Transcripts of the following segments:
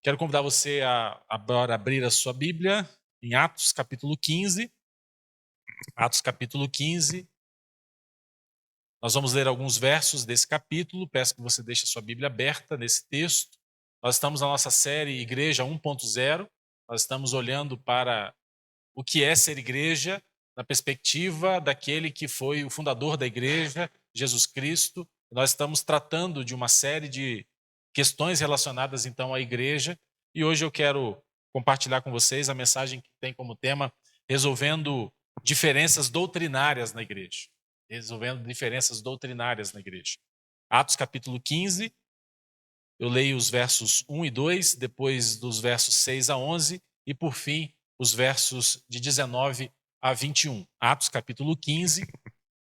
Quero convidar você a agora abrir a sua Bíblia em Atos capítulo 15. Atos capítulo 15. Nós vamos ler alguns versos desse capítulo. Peço que você deixe a sua Bíblia aberta nesse texto. Nós estamos na nossa série Igreja 1.0. Nós estamos olhando para o que é ser igreja na perspectiva daquele que foi o fundador da igreja, Jesus Cristo. Nós estamos tratando de uma série de questões relacionadas então à igreja, e hoje eu quero compartilhar com vocês a mensagem que tem como tema resolvendo diferenças doutrinárias na igreja. Resolvendo diferenças doutrinárias na igreja. Atos capítulo 15, eu leio os versos 1 e 2, depois dos versos 6 a 11 e por fim os versos de 19 a 21. Atos capítulo 15,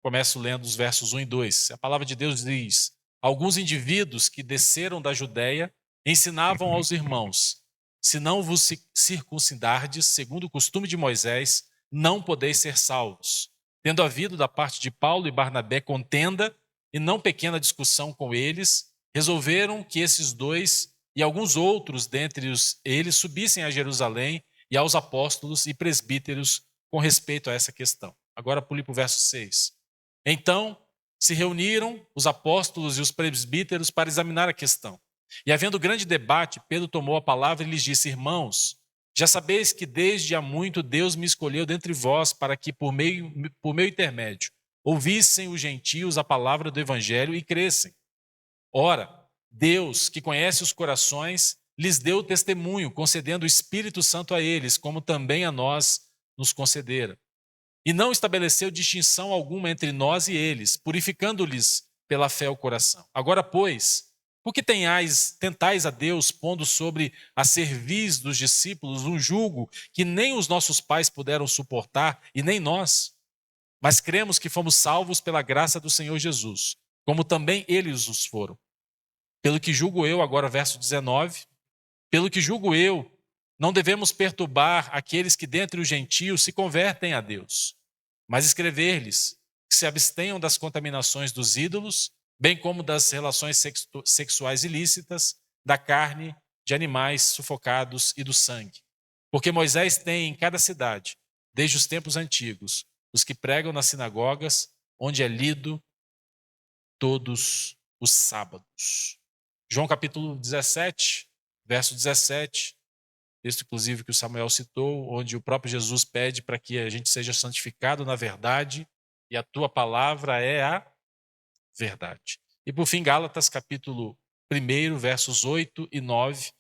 começo lendo os versos 1 e 2. A palavra de Deus diz: alguns indivíduos que desceram da Judeia ensinavam aos irmãos: se não vos circuncidardes, segundo o costume de Moisés, não podeis ser salvos. Tendo havido da parte de Paulo e Barnabé contenda e não pequena discussão com eles, resolveram que esses dois e alguns outros dentre eles subissem a Jerusalém e aos apóstolos e presbíteros com respeito a essa questão. Agora pule para o verso 6. Então se reuniram os apóstolos e os presbíteros para examinar a questão. E havendo grande debate, Pedro tomou a palavra e lhes disse: irmãos, já sabeis que desde há muito Deus me escolheu dentre vós para que por meu intermédio ouvissem os gentios a palavra do evangelho e crescem. Ora, Deus, que conhece os corações, lhes deu testemunho, concedendo o Espírito Santo a eles, como também a nós nos concedera. E não estabeleceu distinção alguma entre nós e eles, purificando-lhes pela fé o coração. Agora, pois, por que tentais a Deus, pondo sobre a cerviz dos discípulos um jugo que nem os nossos pais puderam suportar, e nem nós? Mas cremos que fomos salvos pela graça do Senhor Jesus, como também eles os foram. Pelo que julgo eu, agora verso 19, pelo que julgo eu, não devemos perturbar aqueles que dentre os gentios se convertem a Deus, mas escrever-lhes que se abstenham das contaminações dos ídolos, bem como das relações sexuais ilícitas, da carne, de animais sufocados e do sangue. Porque Moisés tem em cada cidade, desde os tempos antigos, os que pregam nas sinagogas, onde é lido todos os sábados. João capítulo 17, verso 17, texto inclusive que o Samuel citou, onde o próprio Jesus pede para que a gente seja santificado na verdade, e a tua palavra é a verdade. E por fim, Gálatas capítulo 1, versos 8 e 9,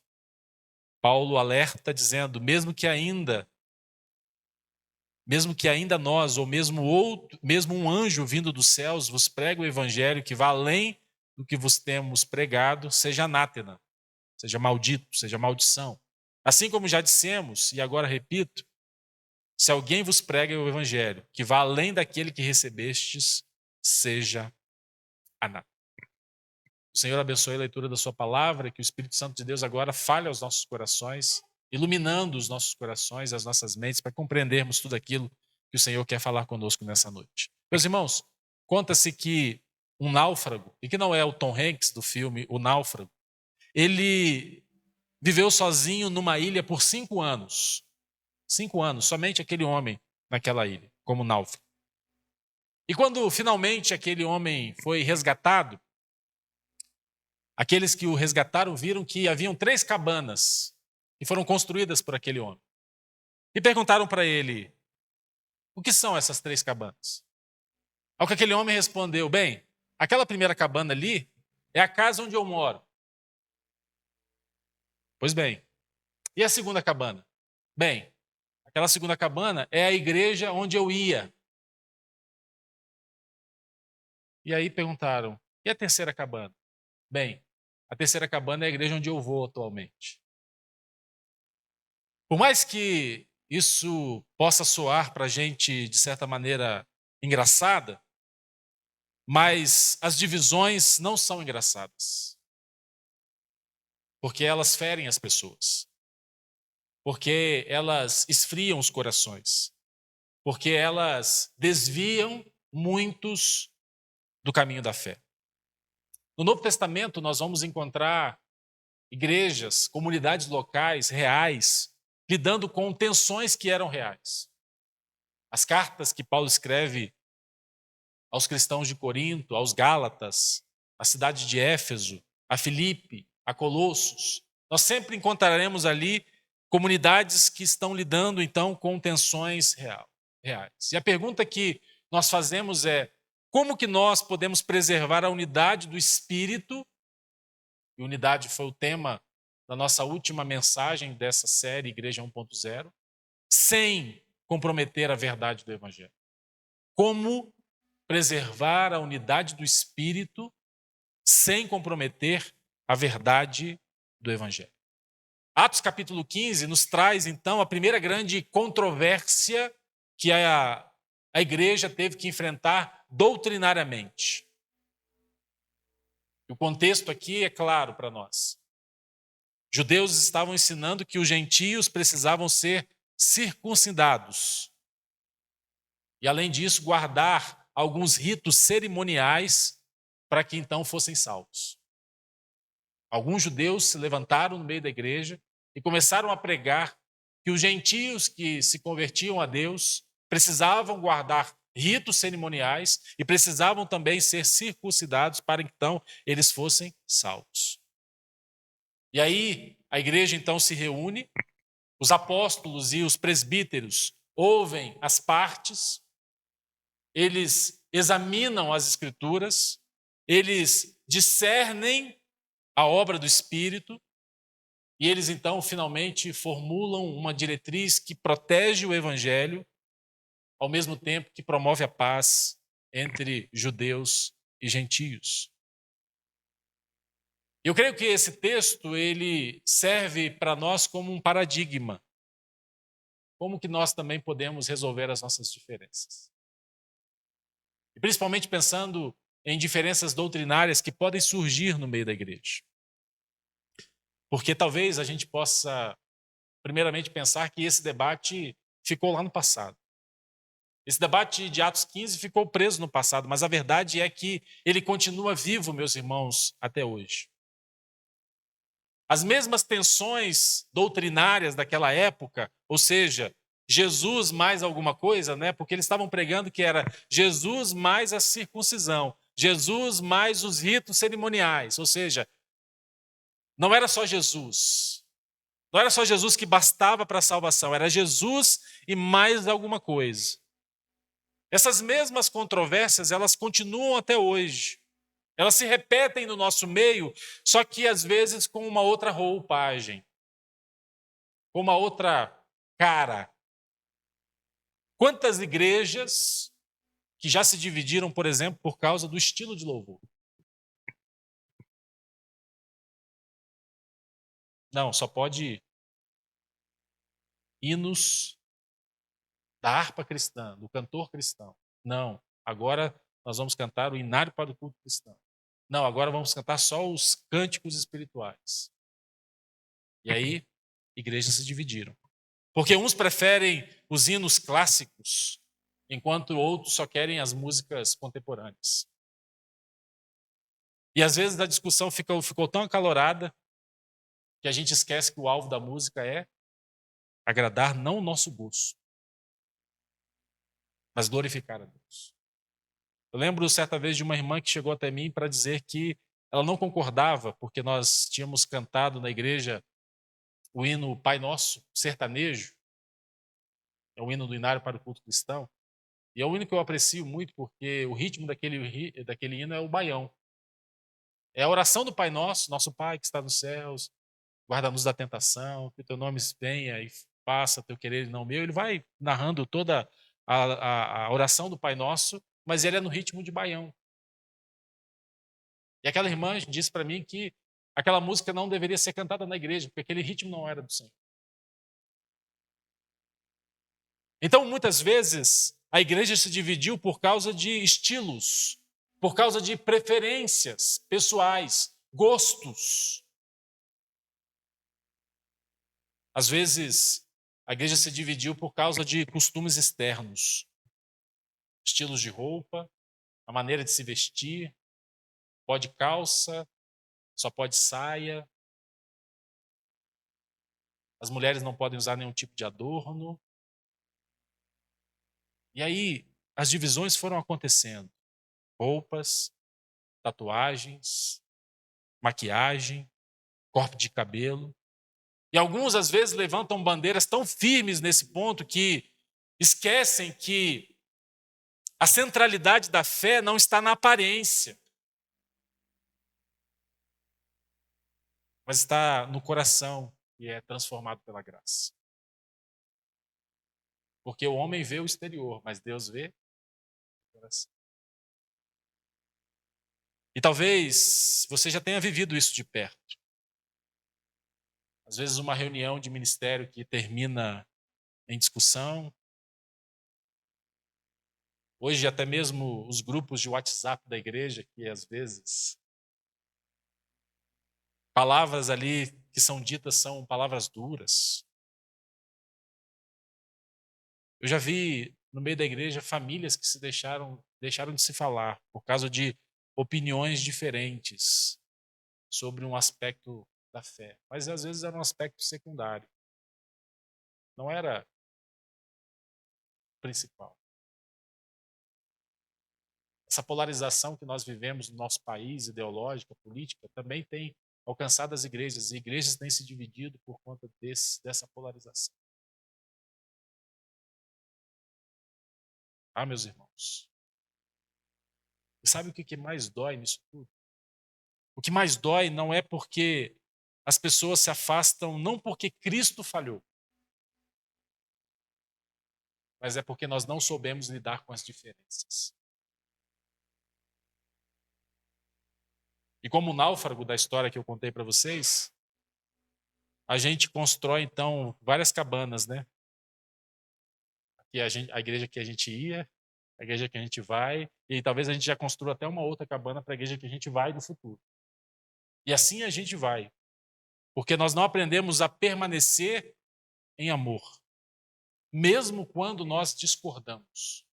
Paulo alerta dizendo: mesmo que ainda nós, ou mesmo um anjo vindo dos céus vos pregue o evangelho que vá além do que vos temos pregado, seja anátema, seja maldito, seja maldição. Assim como já dissemos, e agora repito, se alguém vos prega o evangelho que vá além daquele que recebestes, seja anátema. O Senhor abençoe a leitura da sua palavra, que o Espírito Santo de Deus agora fale aos nossos corações, iluminando os nossos corações, as nossas mentes, para compreendermos tudo aquilo que o Senhor quer falar conosco nessa noite. Meus irmãos, conta-se que um náufrago, e que não é o Tom Hanks do filme O Náufrago, ele viveu sozinho numa ilha por 5 anos. 5 anos, somente aquele homem naquela ilha, como náufrago. E quando finalmente aquele homem foi resgatado, aqueles que o resgataram viram que haviam 3 cabanas que foram construídas por aquele homem. E perguntaram para ele: o que são essas 3 cabanas? Ao que aquele homem respondeu: bem, aquela primeira cabana ali é a casa onde eu moro. Pois bem, e a segunda cabana? Bem, aquela segunda cabana é a igreja onde eu ia. E aí perguntaram: e a terceira cabana? Bem, a terceira cabana é a igreja onde eu vou atualmente. Por mais que isso possa soar para a gente, de certa maneira, engraçada, mas as divisões não são engraçadas. Porque elas ferem as pessoas. Porque elas esfriam os corações. Porque elas desviam muitos do caminho da fé. No Novo Testamento, nós vamos encontrar igrejas, comunidades locais reais, lidando com tensões que eram reais. As cartas que Paulo escreve aos cristãos de Corinto, aos Gálatas, à cidade de Éfeso, a Filipe, a Colossos, nós sempre encontraremos ali comunidades que estão lidando então com tensões reais. E a pergunta que nós fazemos é: como que nós podemos preservar a unidade do Espírito? E unidade foi o tema da nossa última mensagem dessa série Igreja 1.0, sem comprometer a verdade do Evangelho. Como preservar a unidade do Espírito sem comprometer a verdade do Evangelho. Atos capítulo 15 nos traz, então, a primeira grande controvérsia que a igreja teve que enfrentar doutrinariamente. O contexto aqui é claro para nós. Judeus estavam ensinando que os gentios precisavam ser circuncidados. E, além disso, guardar alguns ritos cerimoniais para que então fossem salvos. Alguns judeus se levantaram no meio da igreja e começaram a pregar que os gentios que se convertiam a Deus precisavam guardar ritos cerimoniais e precisavam também ser circuncidados para que então eles fossem salvos. E aí a igreja então se reúne, os apóstolos e os presbíteros ouvem as partes, eles examinam as escrituras, eles discernem a obra do Espírito e eles então finalmente formulam uma diretriz que protege o Evangelho, ao mesmo tempo que promove a paz entre judeus e gentios. Eu creio que esse texto ele serve para nós como um paradigma. Como que nós também podemos resolver as nossas diferenças? E principalmente pensando em diferenças doutrinárias que podem surgir no meio da igreja. Porque talvez a gente possa, primeiramente, pensar que esse debate ficou lá no passado. Esse debate de Atos 15 ficou preso no passado, mas a verdade é que ele continua vivo, meus irmãos, até hoje. As mesmas tensões doutrinárias daquela época, ou seja, Jesus mais alguma coisa, né? Porque eles estavam pregando que era Jesus mais a circuncisão, Jesus mais os ritos cerimoniais, ou seja, não era só Jesus. Não era só Jesus que bastava para a salvação, era Jesus e mais alguma coisa. Essas mesmas controvérsias, elas continuam até hoje. Elas se repetem no nosso meio, só que às vezes com uma outra roupagem, com uma outra cara. Quantas igrejas que já se dividiram, por exemplo, por causa do estilo de louvor? Não, só pode hinos da harpa cristã, do cantor cristão. Não, agora nós vamos cantar o inário para o culto cristão. Não, agora vamos cantar só os cânticos espirituais. E aí, igrejas se dividiram. Porque uns preferem os hinos clássicos, enquanto outros só querem as músicas contemporâneas. E às vezes a discussão ficou tão acalorada que a gente esquece que o alvo da música é agradar não o nosso gosto, mas glorificar a Deus. Eu lembro certa vez de uma irmã que chegou até mim para dizer que ela não concordava porque nós tínhamos cantado na igreja o hino Pai Nosso, sertanejo, é o hino do inário para o culto cristão, e é o hino que eu aprecio muito porque o ritmo daquele hino é o baião. É a oração do Pai Nosso, nosso Pai que está nos céus, guarda-nos da tentação, que o teu nome venha e faça teu querer e não meu. Ele vai narrando toda a oração do Pai Nosso, mas ele é no ritmo de baião. E aquela irmã disse para mim que aquela música não deveria ser cantada na igreja, porque aquele ritmo não era do Senhor. Então, muitas vezes, a igreja se dividiu por causa de estilos, por causa de preferências pessoais, gostos. Às vezes, a igreja se dividiu por causa de costumes externos, estilos de roupa, a maneira de se vestir, pode calça, só pode saia. As mulheres não podem usar nenhum tipo de adorno. E aí as divisões foram acontecendo. Roupas, tatuagens, maquiagem, corte de cabelo. E alguns, às vezes, levantam bandeiras tão firmes nesse ponto que esquecem que a centralidade da fé não está na aparência, mas está no coração que é transformado pela graça. Porque o homem vê o exterior, mas Deus vê o coração. E talvez você já tenha vivido isso de perto. Às vezes uma reunião de ministério que termina em discussão. Hoje até mesmo os grupos de WhatsApp da igreja, que às vezes palavras ali que são ditas são palavras duras. Eu já vi no meio da igreja famílias que se deixaram de se falar por causa de opiniões diferentes sobre um aspecto da fé. Mas às vezes era um aspecto secundário. Não era principal. Essa polarização que nós vivemos no nosso país, ideológica, política, também tem alcançado as igrejas. E igrejas têm se dividido por conta dessa polarização. Ah, meus irmãos. E sabe o que mais dói nisso tudo? O que mais dói não é porque as pessoas se afastam, não porque Cristo falhou, mas é porque nós não soubemos lidar com as diferenças. E como o náufrago da história que eu contei para vocês, a gente constrói, então, várias cabanas, né? Aqui a igreja que a gente ia, a igreja que a gente vai, e talvez a gente já construa até uma outra cabana para a igreja que a gente vai no futuro. E assim a gente vai, porque nós não aprendemos a permanecer em amor, mesmo quando nós discordamos.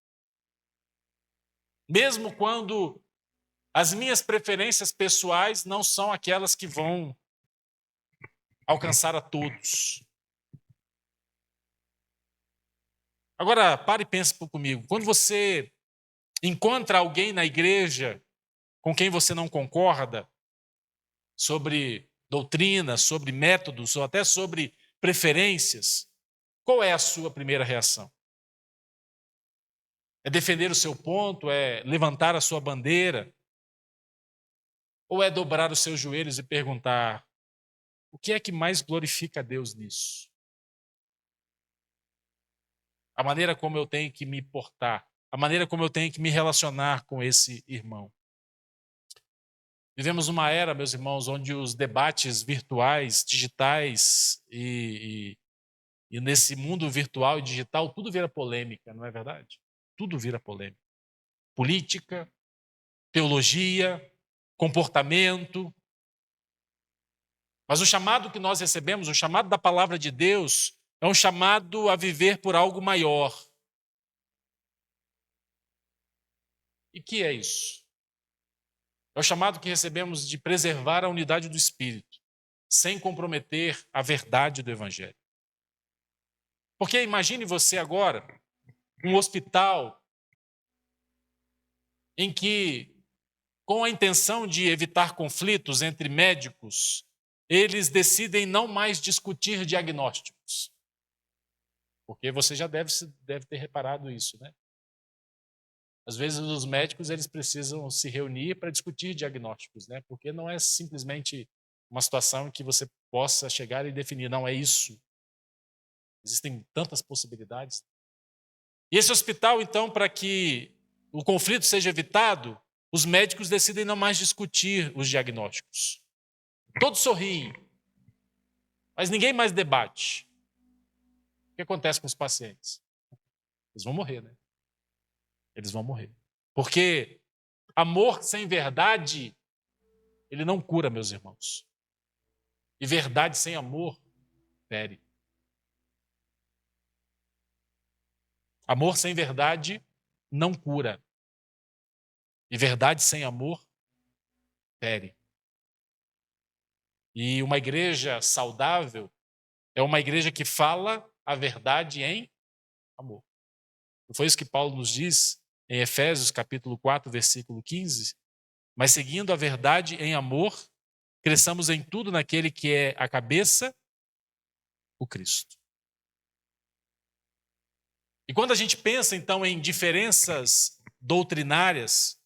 Mesmo quando as minhas preferências pessoais não são aquelas que vão alcançar a todos. Agora, pare e pense comigo. Quando você encontra alguém na igreja com quem você não concorda sobre doutrina, sobre métodos ou até sobre preferências, qual é a sua primeira reação? É defender o seu ponto? É levantar a sua bandeira? Ou é dobrar os seus joelhos e perguntar: o que é que mais glorifica a Deus nisso? A maneira como eu tenho que me portar, a maneira como eu tenho que me relacionar com esse irmão. Vivemos uma era, meus irmãos, onde os debates virtuais, digitais e nesse mundo virtual e digital, tudo vira polêmica, não é verdade? Tudo vira polêmica. Política, teologia, comportamento. Mas o chamado que nós recebemos, o chamado da palavra de Deus, é um chamado a viver por algo maior. E que é isso? É o chamado que recebemos de preservar a unidade do Espírito, sem comprometer a verdade do Evangelho. Porque imagine você agora, um hospital em que, com a intenção de evitar conflitos entre médicos, eles decidem não mais discutir diagnósticos. Porque você já deve ter reparado isso, né? Às vezes os médicos eles precisam se reunir para discutir diagnósticos, né? Porque não é simplesmente uma situação em que você possa chegar e definir, não é isso. Existem tantas possibilidades. E esse hospital, então, para que o conflito seja evitado, os médicos decidem não mais discutir os diagnósticos. Todos sorriem, mas ninguém mais debate. O que acontece com os pacientes? Eles vão morrer, né? Eles vão morrer. Porque amor sem verdade, ele não cura, meus irmãos. E verdade sem amor, fere. Amor sem verdade não cura. E verdade sem amor, fere. E uma igreja saudável É uma igreja que fala a verdade em amor. Não foi isso que Paulo nos diz em Efésios capítulo 4, versículo 15? Mas seguindo a verdade em amor, cresçamos em tudo naquele que é a cabeça, o Cristo. E quando a gente pensa, então, em diferenças doutrinárias,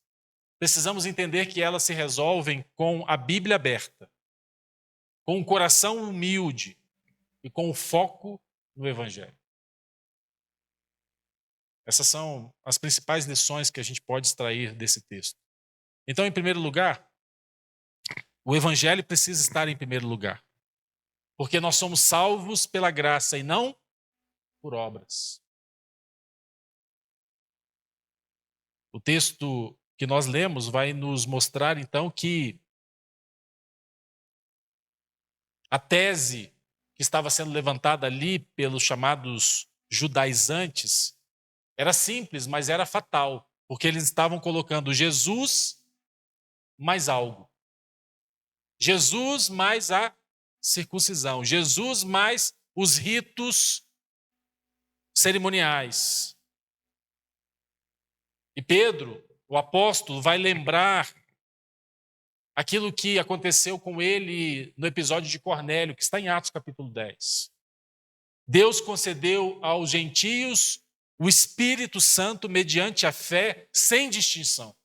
precisamos entender que elas se resolvem com a Bíblia aberta, com um coração humilde e com o foco no Evangelho. Essas são as principais lições que a gente pode extrair desse texto. Então, em primeiro lugar, o Evangelho precisa estar em primeiro lugar, porque nós somos salvos pela graça e não por obras. O texto que nós lemos vai nos mostrar, então, que a tese que estava sendo levantada ali pelos chamados judaizantes era simples, mas era fatal, porque eles estavam colocando Jesus mais algo. Jesus mais a circuncisão. Jesus mais os ritos cerimoniais. E Pedro, o apóstolo, vai lembrar aquilo que aconteceu com ele no episódio de Cornélio, que está em Atos capítulo 10. Deus concedeu aos gentios o Espírito Santo mediante a fé, sem distinção.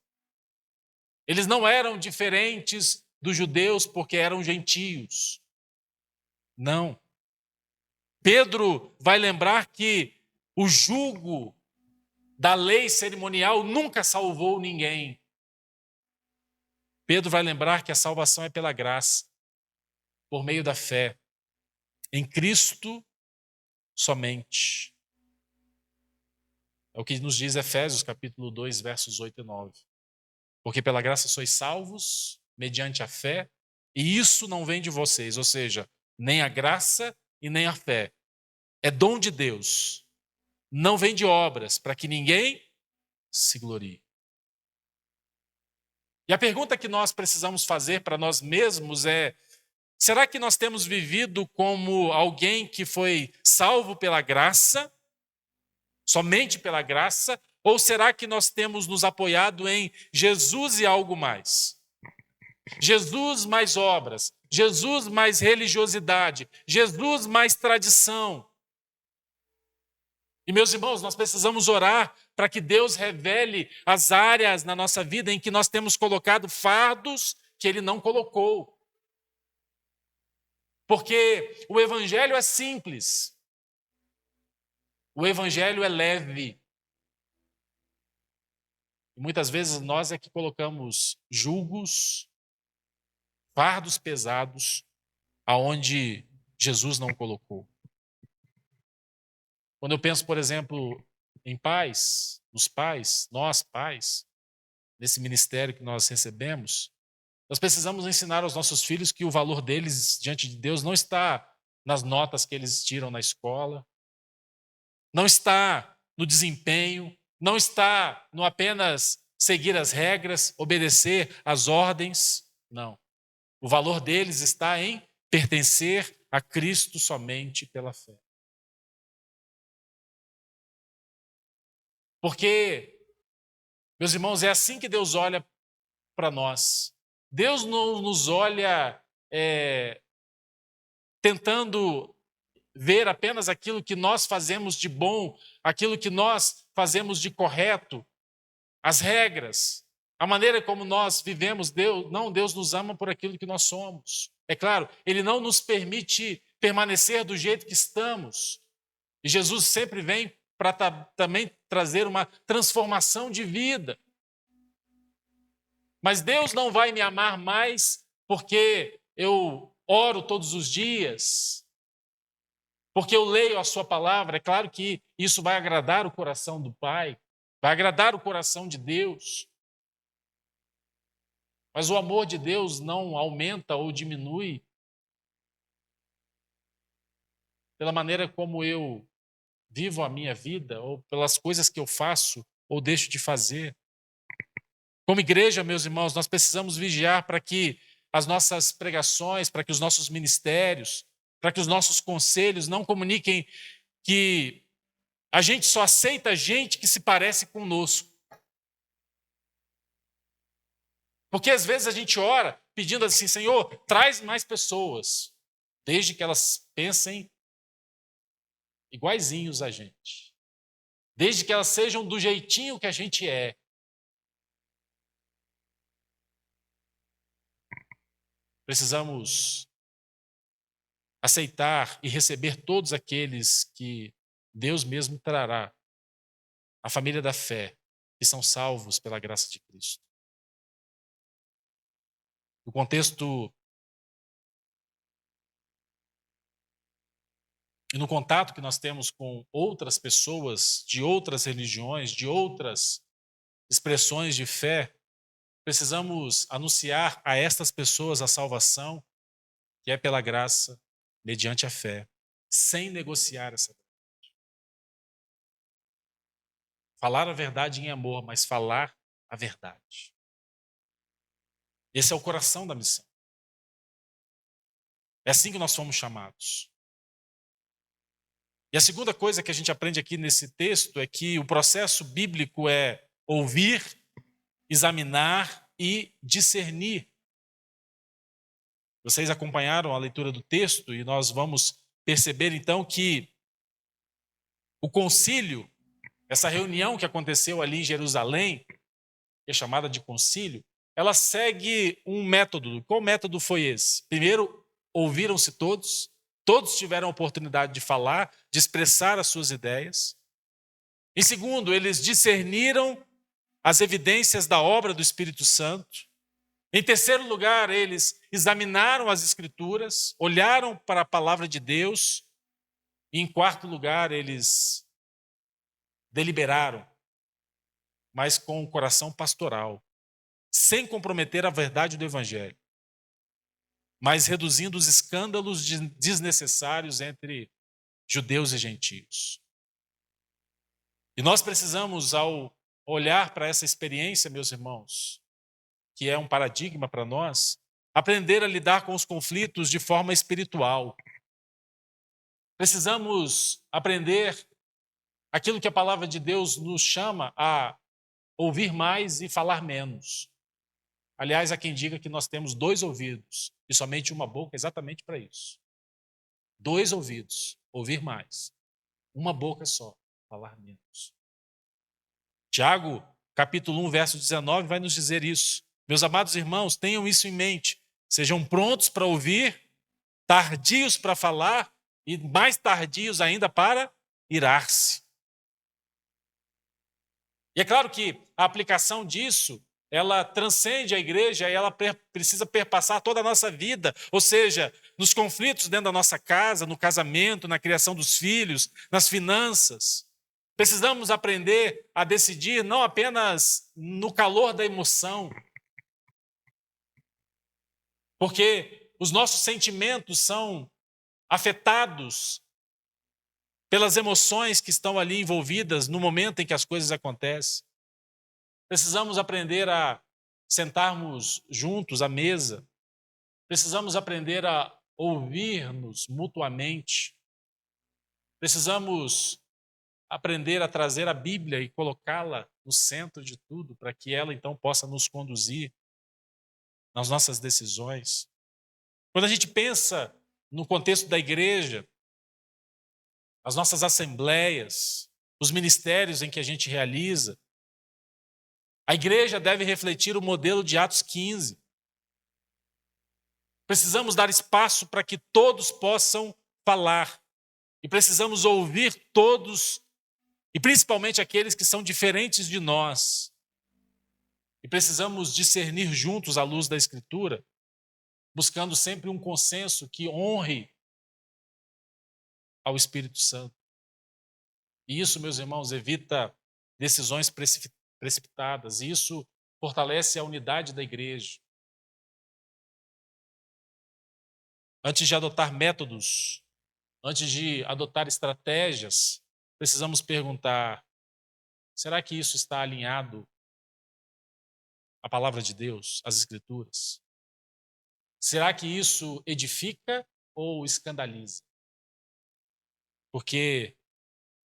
Eles não eram diferentes dos judeus porque eram gentios. Não. Pedro vai lembrar que o jugo da lei cerimonial nunca salvou ninguém. Pedro vai lembrar que a salvação é pela graça, por meio da fé, em Cristo somente. É o que nos diz Efésios capítulo 2, versos 8 e 9. Porque pela graça sois salvos, mediante a fé, e isso não vem de vocês, ou seja, nem a graça e nem a fé. É dom de Deus. Não vem de obras, para que ninguém se glorie. E a pergunta que nós precisamos fazer para nós mesmos é: será que nós temos vivido como alguém que foi salvo pela graça, somente pela graça, ou será que nós temos nos apoiado em Jesus e algo mais? Jesus mais obras, Jesus mais religiosidade, Jesus mais tradição. E, meus irmãos, nós precisamos orar para que Deus revele as áreas na nossa vida em que nós temos colocado fardos que Ele não colocou. Porque o Evangelho é simples. O Evangelho é leve. E muitas vezes nós é que colocamos julgos, fardos pesados, aonde Jesus não colocou. Quando eu penso, por exemplo, em pais, nos pais, nós pais, nesse ministério que nós recebemos, nós precisamos ensinar aos nossos filhos que o valor deles diante de Deus não está nas notas que eles tiram na escola, não está no desempenho, não está no apenas seguir as regras, obedecer às ordens, não. O valor deles está em pertencer a Cristo somente pela fé. Porque, meus irmãos, é assim que Deus olha para nós. Deus não nos olha tentando ver apenas aquilo que nós fazemos de bom, aquilo que nós fazemos de correto, as regras, a maneira como nós vivemos. Deus nos ama por aquilo que nós somos. É claro, Ele não nos permite permanecer do jeito que estamos. E Jesus sempre vem para também trazer uma transformação de vida. Mas Deus não vai me amar mais porque eu oro todos os dias, porque eu leio a sua palavra. É claro que isso vai agradar o coração do Pai, vai agradar o coração de Deus. Mas o amor de Deus não aumenta ou diminui pela maneira como eu vivo a minha vida, ou pelas coisas que eu faço ou deixo de fazer. Como igreja, meus irmãos, nós precisamos vigiar para que as nossas pregações, para que os nossos ministérios para que os nossos conselhos não comuniquem que a gente só aceita gente que se parece conosco. Porque às vezes a gente ora pedindo assim, Senhor, traz mais pessoas, desde que elas pensem iguaizinhos a gente. Desde que elas sejam do jeitinho que a gente é. Precisamos aceitar e receber todos aqueles que Deus mesmo trará, a família da fé, que são salvos pela graça de Cristo. No contexto e no contato que nós temos com outras pessoas de outras religiões, de outras expressões de fé, precisamos anunciar a estas pessoas a salvação, que é pela graça, mediante a fé, sem negociar essa verdade. Falar a verdade em amor, mas falar a verdade. Esse é o coração da missão. É assim que nós fomos chamados. E a segunda coisa que a gente aprende aqui nesse texto é que o processo bíblico é ouvir, examinar e discernir. Vocês acompanharam a leitura do texto e nós vamos perceber então que o concílio, essa reunião que aconteceu ali em Jerusalém, que é chamada de concílio, ela segue um método. Qual método foi esse? Primeiro, ouviram-se todos, todos tiveram a oportunidade de falar, de expressar as suas ideias. Em segundo, eles discerniram as evidências da obra do Espírito Santo. Em terceiro lugar, eles examinaram as Escrituras, olharam para a palavra de Deus. E em quarto lugar, eles deliberaram, mas com o coração pastoral, sem comprometer a verdade do Evangelho, mas reduzindo os escândalos desnecessários entre judeus e gentios. E nós precisamos, ao olhar para essa experiência, meus irmãos, que é um paradigma para nós, aprender a lidar com os conflitos de forma espiritual. Precisamos aprender aquilo que a palavra de Deus nos chama a ouvir mais e falar menos. Aliás, há quem diga que nós temos 2 ouvidos e somente uma boca exatamente para isso. 2 ouvidos, ouvir mais. Uma boca só, falar menos. Tiago, capítulo 1, verso 19, vai nos dizer isso. Meus amados irmãos, tenham isso em mente. Sejam prontos para ouvir, tardios para falar e mais tardios ainda para irar-se. E é claro que a aplicação disso, ela transcende a igreja e ela precisa perpassar toda a nossa vida. Ou seja, nos conflitos dentro da nossa casa, no casamento, na criação dos filhos, nas finanças. Precisamos aprender a decidir não apenas no calor da emoção, porque os nossos sentimentos são afetados pelas emoções que estão ali envolvidas no momento em que as coisas acontecem. Precisamos aprender a sentarmos juntos à mesa. Precisamos aprender a ouvir-nos mutuamente. Precisamos aprender a trazer a Bíblia e colocá-la no centro de tudo, para que ela então possa nos conduzir nas nossas decisões. Quando a gente pensa no contexto da igreja, as nossas assembleias, os ministérios em que a gente realiza, a igreja deve refletir o modelo de Atos 15. Precisamos dar espaço para que todos possam falar. E precisamos ouvir todos, e principalmente aqueles que são diferentes de nós. E precisamos discernir juntos à luz da Escritura, buscando sempre um consenso que honre ao Espírito Santo. E isso, meus irmãos, evita decisões precipitadas. E isso fortalece a unidade da igreja. Antes de adotar métodos, antes de adotar estratégias, precisamos perguntar: será que isso está alinhado à palavra de Deus, às Escrituras? Será que isso edifica ou escandaliza. Porque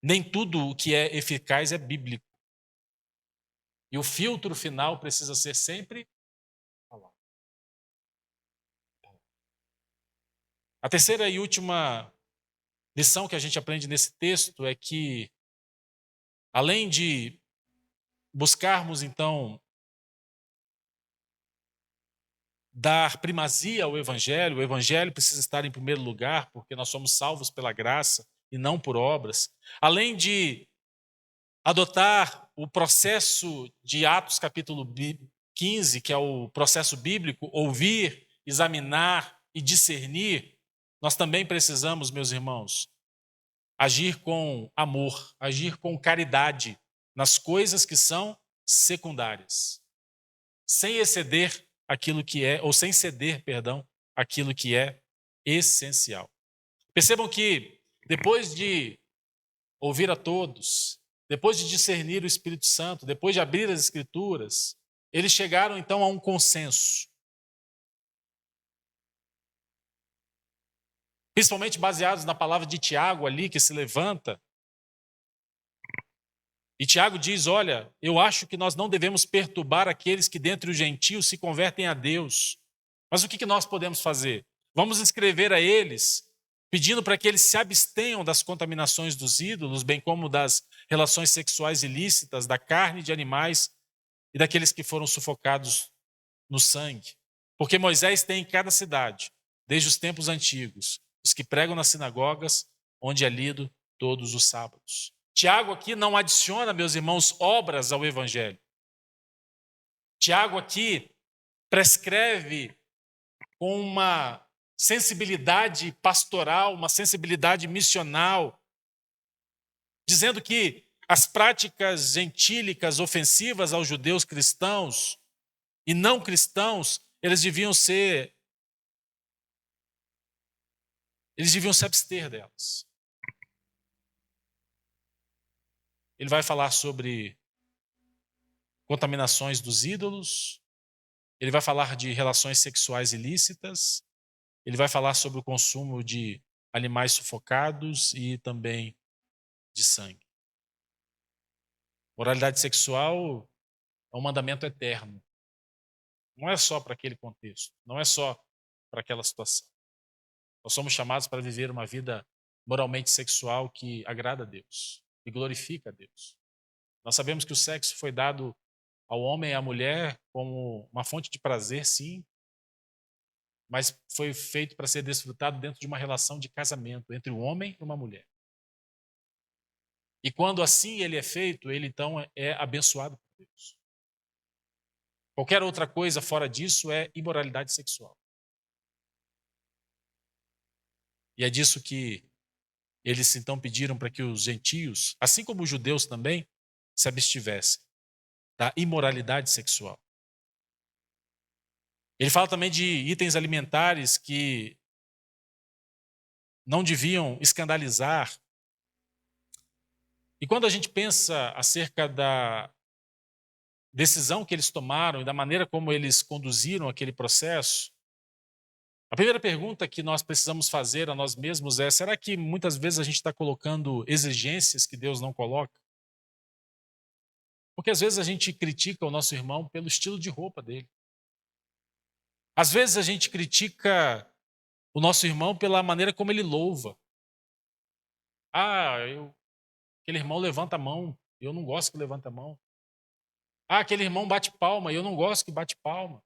nem tudo o que é eficaz é bíblico. E o filtro final precisa ser sempre palavra. A terceira e última lição que a gente aprende nesse texto é que, além de buscarmos, então, dar primazia ao Evangelho, o Evangelho precisa estar em primeiro lugar, porque nós somos salvos pela graça e não por obras. Além de adotar o processo de Atos capítulo 15, que é o processo bíblico, ouvir, examinar e discernir, nós também precisamos, meus irmãos, agir com amor, agir com caridade nas coisas que são secundárias, sem exceder aquilo que é, ou sem ceder, perdão, aquilo que é essencial. Percebam que depois de ouvir a todos, depois de discernir o Espírito Santo, depois de abrir as Escrituras, eles chegaram então a um consenso. Principalmente baseados na palavra de Tiago ali, que se levanta. E Tiago diz, olha, eu acho que nós não devemos perturbar aqueles que dentre os gentios se convertem a Deus. Mas o que nós podemos fazer? Vamos escrever a eles, pedindo para que eles se abstenham das contaminações dos ídolos, bem como das relações sexuais ilícitas, da carne de animais e daqueles que foram sufocados no sangue. Porque Moisés tem em cada cidade, desde os tempos antigos, os que pregam nas sinagogas, onde é lido todos os sábados. Tiago aqui não adiciona, meus irmãos, obras ao Evangelho. Tiago aqui prescreve com uma sensibilidade pastoral, uma sensibilidade missional, dizendo que as práticas gentílicas ofensivas aos judeus cristãos e não cristãos, eles deviam se abster delas. Ele vai falar sobre contaminações dos ídolos, ele vai falar de relações sexuais ilícitas, ele vai falar sobre o consumo de animais sufocados e também de sangue. Moralidade sexual é um mandamento eterno. Não é só para aquele contexto, não é só para aquela situação. Nós somos chamados para viver uma vida moralmente sexual que agrada a Deus e glorifica a Deus. Nós sabemos que o sexo foi dado ao homem e à mulher como uma fonte de prazer, sim, mas foi feito para ser desfrutado dentro de uma relação de casamento entre um homem e uma mulher. E quando assim ele é feito, ele então é abençoado por Deus. Qualquer outra coisa fora disso é imoralidade sexual. E é disso que eles então pediram para que os gentios, assim como os judeus também, se abstivessem da imoralidade sexual. Ele fala também de itens alimentares que não deviam escandalizar. E quando a gente pensa acerca da decisão que eles tomaram e da maneira como eles conduziram aquele processo, a primeira pergunta que nós precisamos fazer a nós mesmos é: será que muitas vezes a gente está colocando exigências que Deus não coloca? Porque às vezes a gente critica o nosso irmão pelo estilo de roupa dele. Às vezes a gente critica o nosso irmão pela maneira como ele louva. Aquele irmão levanta a mão, eu não gosto que levanta a mão. Aquele irmão bate palma, e eu não gosto que bate palma.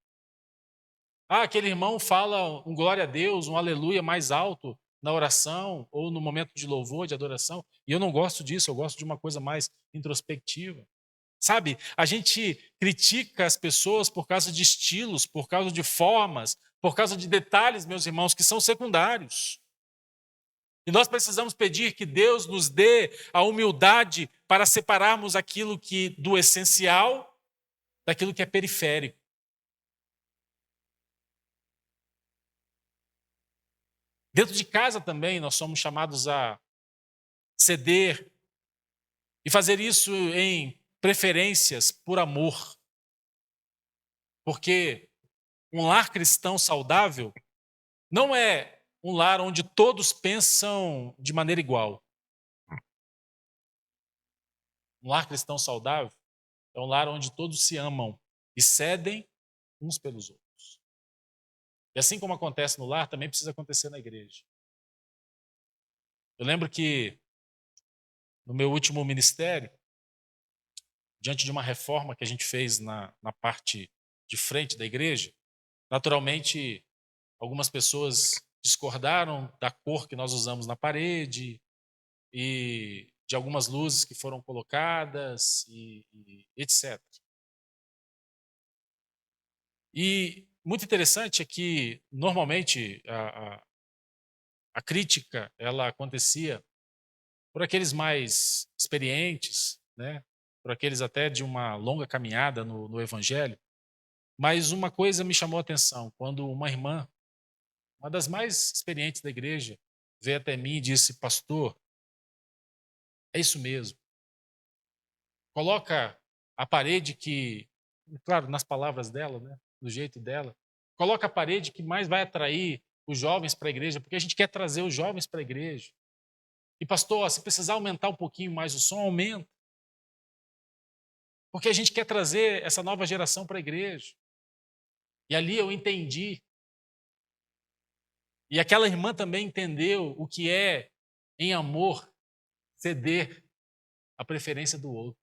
Aquele irmão fala um glória a Deus, um aleluia mais alto na oração ou no momento de louvor, de adoração, e eu não gosto disso, eu gosto de uma coisa mais introspectiva. Sabe, a gente critica as pessoas por causa de estilos, por causa de formas, por causa de detalhes, meus irmãos, que são secundários. E nós precisamos pedir que Deus nos dê a humildade para separarmos aquilo que do essencial daquilo que é periférico. Dentro de casa também nós somos chamados a ceder e fazer isso em preferências por amor. Porque um lar cristão saudável não é um lar onde todos pensam de maneira igual. Um lar cristão saudável é um lar onde todos se amam e cedem uns pelos outros. E assim como acontece no lar, também precisa acontecer na igreja. Eu lembro que no meu último ministério, diante de uma reforma que a gente fez na parte de frente da igreja, naturalmente algumas pessoas discordaram da cor que nós usamos na parede e de algumas luzes que foram colocadas e etc. E muito interessante é que, normalmente, a crítica ela acontecia por aqueles mais experientes, né? Por aqueles até de uma longa caminhada no Evangelho. Mas uma coisa me chamou a atenção, quando uma irmã, uma das mais experientes da igreja, veio até mim e disse: pastor, é isso mesmo. Coloca a parede que, claro, nas palavras dela, né, do jeito dela, coloca a parede que mais vai atrair os jovens para a igreja, porque a gente quer trazer os jovens para a igreja. E pastor, se precisar aumentar um pouquinho mais o som, aumenta. Porque a gente quer trazer essa nova geração para a igreja. E ali eu entendi. E aquela irmã também entendeu o que é, em amor, ceder a preferência do outro.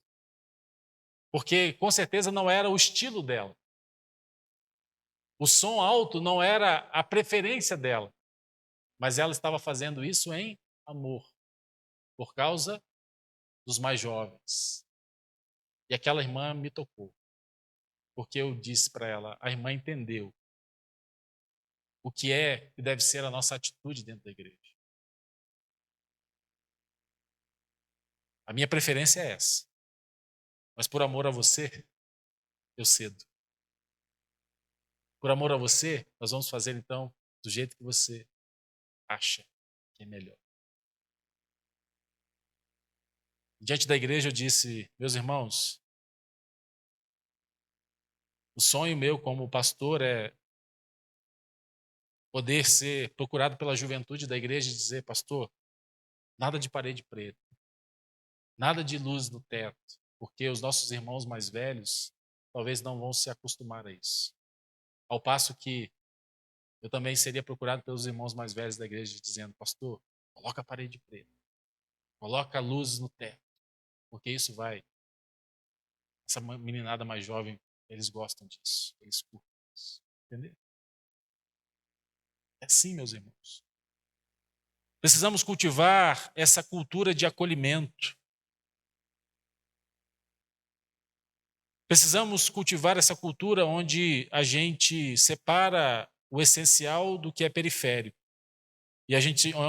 Porque com certeza não era o estilo dela. O som alto não era a preferência dela. Mas ela estava fazendo isso em amor, por causa dos mais jovens. E aquela irmã me tocou. Porque eu disse para ela, a irmã entendeu o que é e deve ser a nossa atitude dentro da igreja. A minha preferência é essa. Mas por amor a você, eu cedo. Por amor a você, nós vamos fazer então do jeito que você acha que é melhor. Diante da igreja eu disse, meus irmãos, o sonho meu como pastor é poder ser procurado pela juventude da igreja e dizer, pastor, nada de parede preta, nada de luz no teto, porque os nossos irmãos mais velhos talvez não vão se acostumar a isso. Ao passo que eu também seria procurado pelos irmãos mais velhos da igreja dizendo, pastor, coloca a parede preta, coloca luzes no teto, porque isso vai... Essa meninada mais jovem, eles gostam disso, eles curtem isso, entendeu? É assim, meus irmãos. Precisamos cultivar essa cultura de acolhimento. Precisamos cultivar essa cultura onde a gente separa o essencial do que é periférico e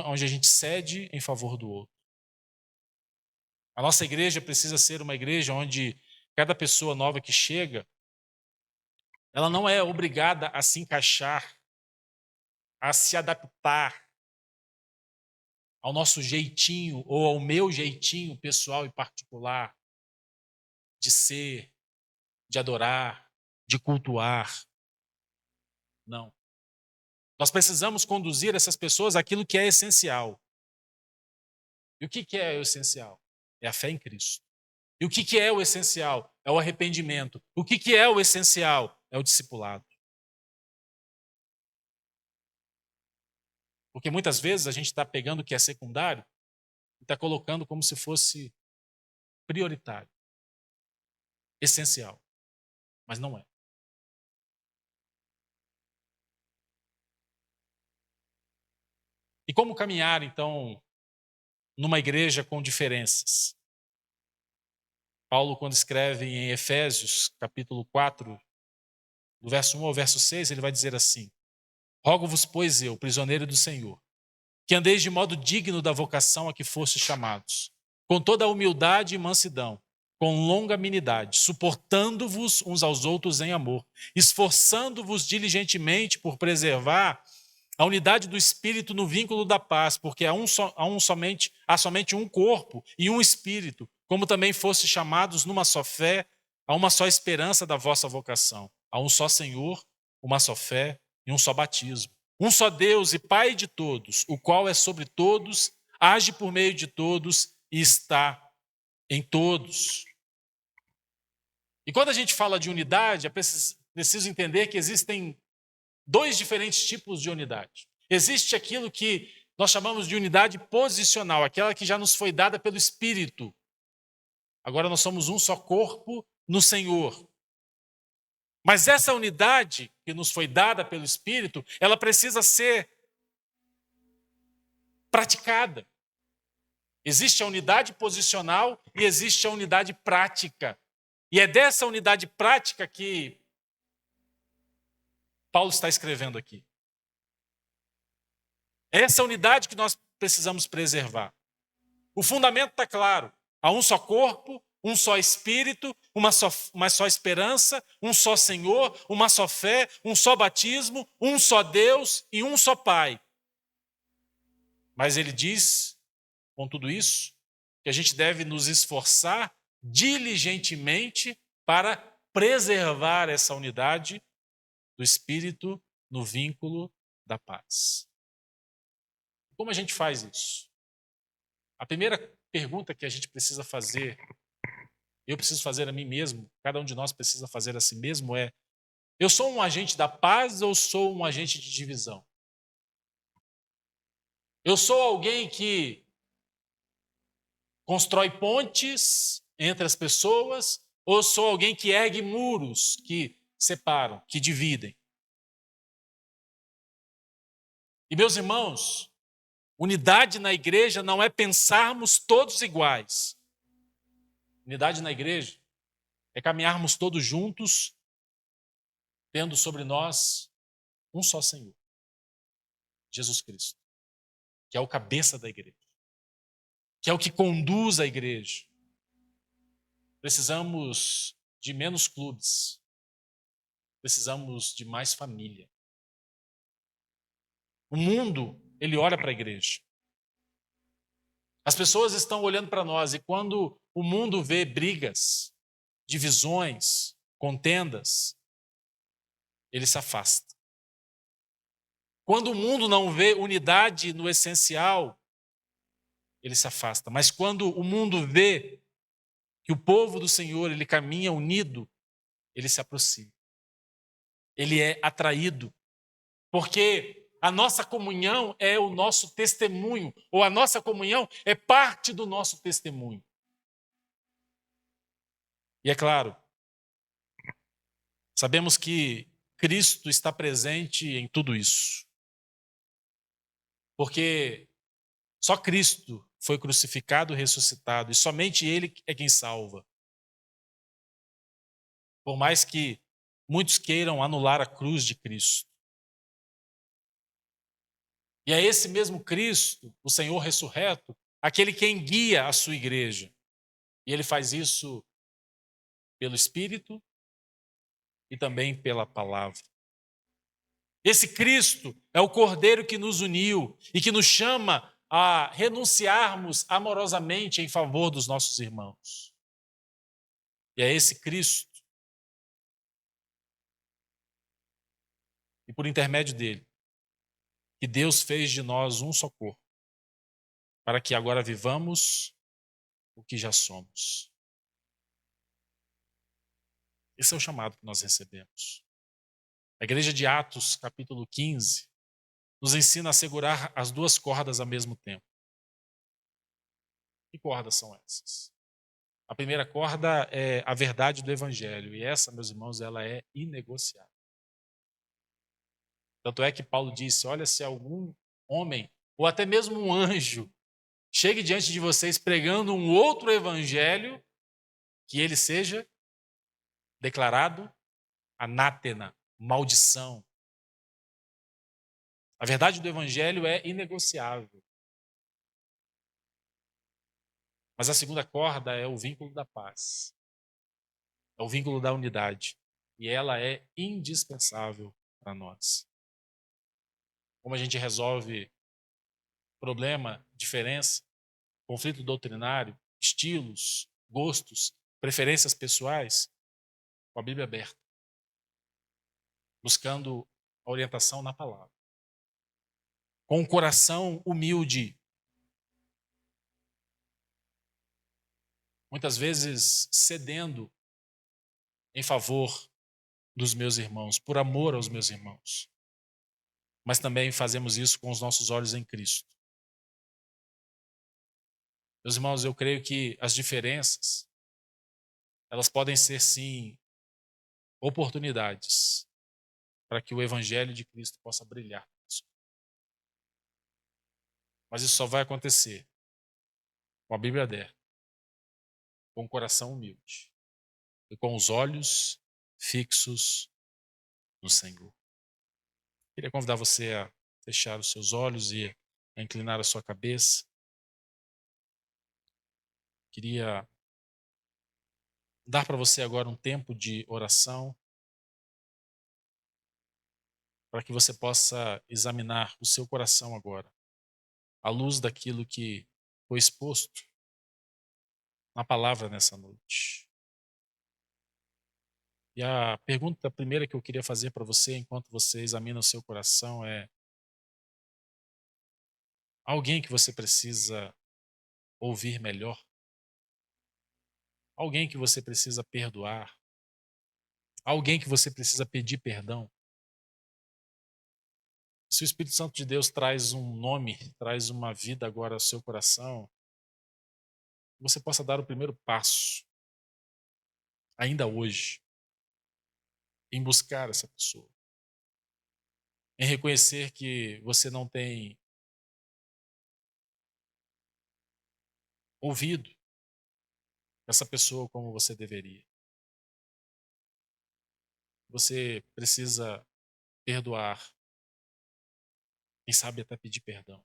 onde a gente cede em favor do outro. A nossa igreja precisa ser uma igreja onde cada pessoa nova que chega, ela não é obrigada a se encaixar, a se adaptar ao nosso jeitinho ou ao meu jeitinho pessoal e particular de ser, de adorar, de cultuar. Não. Nós precisamos conduzir essas pessoas àquilo que é essencial. E o que é o essencial? É a fé em Cristo. E o que é o essencial? É o arrependimento. O que é o essencial? É o discipulado. Porque muitas vezes a gente está pegando o que é secundário e está colocando como se fosse prioritário, essencial, mas não é. E como caminhar, então, numa igreja com diferenças? Paulo, quando escreve em Efésios, capítulo 4, do verso 1 ao verso 6, ele vai dizer assim: rogo-vos, pois eu, prisioneiro do Senhor, que andeis de modo digno da vocação a que fostes chamados, com toda a humildade e mansidão, com longanimidade, suportando-vos uns aos outros em amor, esforçando-vos diligentemente por preservar a unidade do Espírito no vínculo da paz, porque há somente um corpo e um Espírito, como também fostes chamados numa só fé, a uma só esperança da vossa vocação, a um só Senhor, uma só fé e um só batismo. Um só Deus e Pai de todos, o qual é sobre todos, age por meio de todos e está em todos. E quando a gente fala de unidade, é preciso entender que existem dois diferentes tipos de unidade. Existe aquilo que nós chamamos de unidade posicional, aquela que já nos foi dada pelo Espírito. Agora nós somos um só corpo no Senhor. Mas essa unidade que nos foi dada pelo Espírito, ela precisa ser praticada. Existe a unidade posicional e existe a unidade prática. E é dessa unidade prática que Paulo está escrevendo aqui. É essa unidade que nós precisamos preservar. O fundamento está claro. Há um só corpo, um só Espírito, uma só esperança, um só Senhor, uma só fé, um só batismo, um só Deus e um só Pai. Mas ele diz, com tudo isso, que a gente deve nos esforçar diligentemente para preservar essa unidade do Espírito no vínculo da paz. Como a gente faz isso? A primeira pergunta que a gente precisa fazer, eu preciso fazer a mim mesmo, cada um de nós precisa fazer a si mesmo é: eu sou um agente da paz ou sou um agente de divisão? Eu sou alguém que constrói pontes entre as pessoas ou sou alguém que ergue muros que separam, que dividem? E meus irmãos, unidade na igreja não é pensarmos todos iguais. Unidade na igreja é caminharmos todos juntos, tendo sobre nós um só Senhor, Jesus Cristo, que é o cabeça da igreja, que é o que conduz a igreja. Precisamos de menos clubes, precisamos de mais família. O mundo, ele olha para a igreja. As pessoas estão olhando para nós e quando o mundo vê brigas, divisões, contendas, ele se afasta. Quando o mundo não vê unidade no essencial, ele se afasta. Mas quando o mundo vê que o povo do Senhor ele caminha unido, ele se aproxima. Ele é atraído. Porque a nossa comunhão é o nosso testemunho, ou a nossa comunhão é parte do nosso testemunho. E é claro, sabemos que Cristo está presente em tudo isso. Porque só Cristo foi crucificado e ressuscitado, e somente Ele é quem salva. Por mais que muitos queiram anular a cruz de Cristo. E é esse mesmo Cristo, o Senhor ressurreto, aquele quem guia a sua igreja. E Ele faz isso pelo Espírito e também pela palavra. Esse Cristo é o Cordeiro que nos uniu e que nos chama a renunciarmos amorosamente em favor dos nossos irmãos. E é esse Cristo, e por intermédio dele, que Deus fez de nós um só corpo, para que agora vivamos o que já somos. Esse é o chamado que nós recebemos. A igreja de Atos, capítulo 15, nos ensina a segurar as duas cordas ao mesmo tempo. Que cordas são essas? A primeira corda é a verdade do Evangelho, e essa, meus irmãos, ela é inegociável. Tanto é que Paulo disse, olha, se algum homem, ou até mesmo um anjo, chegue diante de vocês pregando um outro evangelho, que ele seja declarado anátema, maldição. A verdade do evangelho é inegociável. Mas a segunda corda é o vínculo da paz. É o vínculo da unidade. E ela é indispensável para nós. Como a gente resolve problema, diferença, conflito doutrinário, estilos, gostos, preferências pessoais, com a Bíblia aberta, buscando a orientação na palavra. com um coração humilde, muitas vezes cedendo em favor dos meus irmãos, por amor aos meus irmãos. Mas também fazemos isso com os nossos olhos em Cristo. Meus irmãos, eu creio que as diferenças, elas podem ser sim oportunidades para que o evangelho de Cristo possa brilhar. Mas isso só vai acontecer com a Bíblia aberta, com o coração humilde e com os olhos fixos no Senhor. Queria convidar você a fechar os seus olhos e a inclinar a sua cabeça. Queria dar para você agora um tempo de oração, para que você possa examinar o seu coração agora, à luz daquilo que foi exposto na palavra nessa noite. E a pergunta primeira que eu queria fazer para você, enquanto você examina o seu coração, é: alguém que você precisa ouvir melhor? Alguém que você precisa perdoar? Alguém que você precisa pedir perdão? Se o Espírito Santo de Deus traz um nome, traz uma vida agora ao seu coração, você possa dar o primeiro passo, ainda hoje, em buscar essa pessoa, em reconhecer que você não tem ouvido essa pessoa como você deveria. Você precisa perdoar, quem sabe até pedir perdão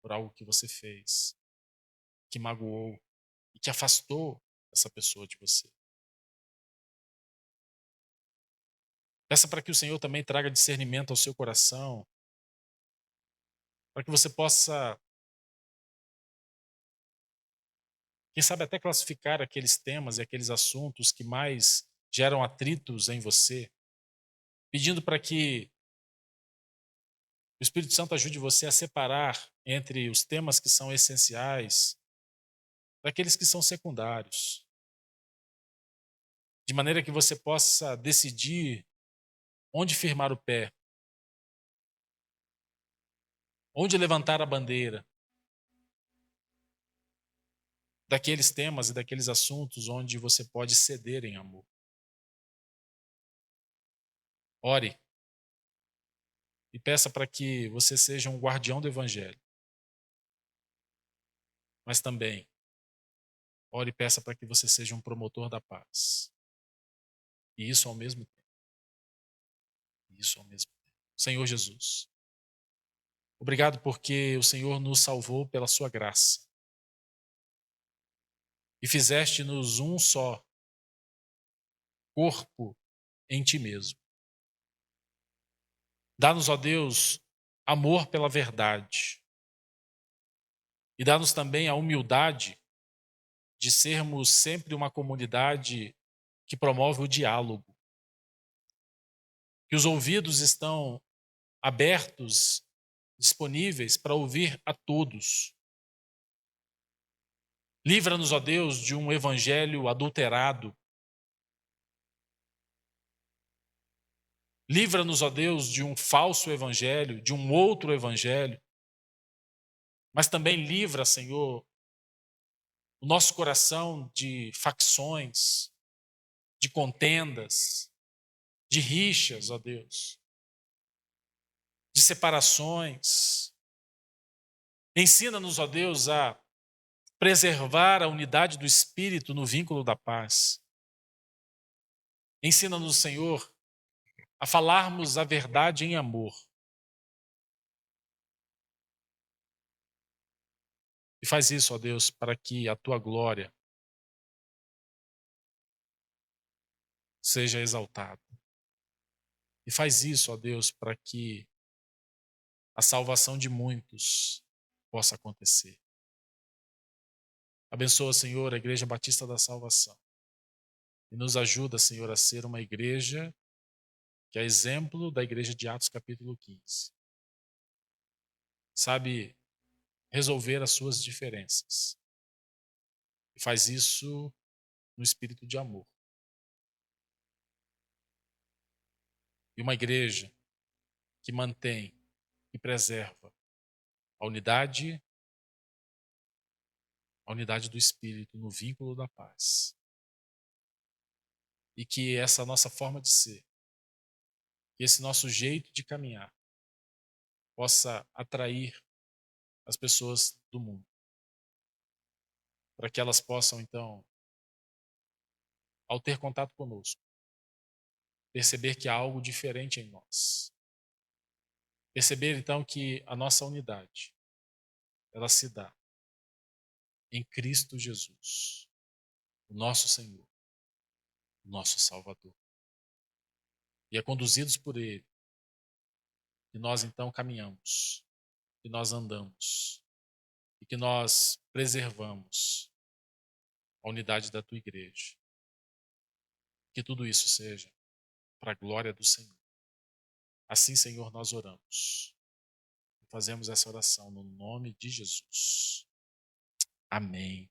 por algo que você fez, que magoou e que afastou essa pessoa de você. Peça para que o Senhor também traga discernimento ao seu coração, para que você possa, quem sabe, até classificar aqueles temas e aqueles assuntos que mais geram atritos em você, pedindo para que o Espírito Santo ajude você a separar entre os temas que são essenciais daqueles que são secundários, de maneira que você possa decidir onde firmar o pé, onde levantar a bandeira daqueles temas e daqueles assuntos onde você pode ceder em amor. Ore e peça para que você seja um guardião do Evangelho. Mas também, ore e peça para que você seja um promotor da paz. E isso ao mesmo tempo. Isso ao mesmo tempo. Senhor Jesus, obrigado porque o Senhor nos salvou pela sua graça. E fizeste-nos um só corpo em ti mesmo. Dá-nos, ó Deus, amor pela verdade. E dá-nos também a humildade de sermos sempre uma comunidade que promove o diálogo. Que os ouvidos estão abertos, disponíveis para ouvir a todos. Livra-nos, ó Deus, de um evangelho adulterado. Livra-nos, ó Deus, de um falso evangelho, de um outro evangelho. Mas também livra, Senhor, o nosso coração de facções, de contendas, de rixas, ó Deus, de separações. Ensina-nos, ó Deus, a preservar a unidade do Espírito no vínculo da paz. Ensina-nos, Senhor, a falarmos a verdade em amor. E faz isso, ó Deus, para que a tua glória seja exaltada. E faz isso, ó Deus, para que a salvação de muitos possa acontecer. Abençoa, Senhor, a Igreja Batista da Salvação. E nos ajuda, Senhor, a ser uma igreja que é exemplo da igreja de Atos capítulo 15. sabe resolver as suas diferenças. E faz isso no espírito de amor. E uma igreja que mantém e preserva a unidade do espírito no vínculo da paz. E que essa nossa forma de ser, que esse nosso jeito de caminhar possa atrair as pessoas do mundo, para que elas possam, então, ao ter contato conosco, perceber que há algo diferente em nós. Perceber, então, que a nossa unidade, ela se dá em Cristo Jesus, o nosso Senhor, o nosso Salvador. E é conduzidos por Ele que nós, então, caminhamos, que nós andamos e que nós preservamos a unidade da Tua igreja. Que tudo isso seja para a glória do Senhor. Assim, Senhor, nós oramos. Fazemos essa oração no nome de Jesus. Amém.